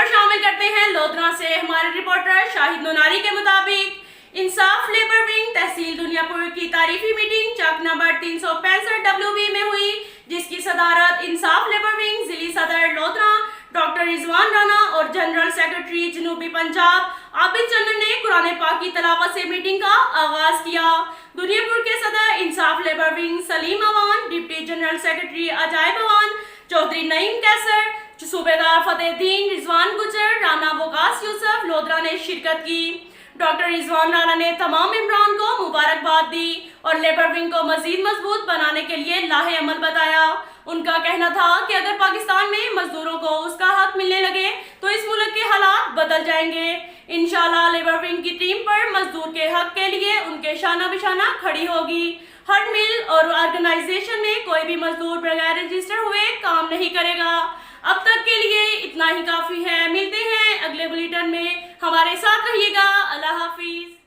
खबर शामिल करते हैं लोधरा से हमारे रिपोर्टर शाहिद नोनारी के मुताबिक इंसाफ लेबर विंग तहसील दुनियापुर की तारीफी मीटिंग चक नंबर 365 WB में हुई, जिसकी सदारत इंसाफ लेबर विंग जिली सदर लोधरा डॉक्टर रिजवान राना और जनरल सेक्रेटरी जनूबी पंजाब आबिद चंदन ने कुरान पाक की तलावत से मीटिंग का आगाज किया। दुनियापुर के सदर Insaf labour wing Saleem Awan, deputy general secretary Ajayab Awan, Chaudhry Naeem Kaiser, सूबेदार फतेहदीन रिजवान गुजर, राना वकास यूसुफ लोधरा ने शिरकत की। डॉक्टर रिजवान राना ने तमाम इमरान को मुबारकबाद दी और लेबर विंग को मजीद मजबूत बनाने के लिए लाहे अमल बताया। उनका कहना था कि अगर पाकिस्तान में मजदूरों को उसका हक मिलने लगे तो इस मुल्क के हालात बदल जाएंगे। इंशाल्लाह लेबर विंग की टीम पर मजदूर के हक के लिए उनके शाना बिशाना खड़ी होगी। हर मिल और ऑर्गेनाइजेशन में कोई भी मजदूर बगैर रजिस्टर हुए काम नहीं करेगा। अब तक के लिए इतना ही काफी है। मिलते हैं अगले बुलेटिन में, हमारे साथ रहिएगा। अल्लाह हाफिज।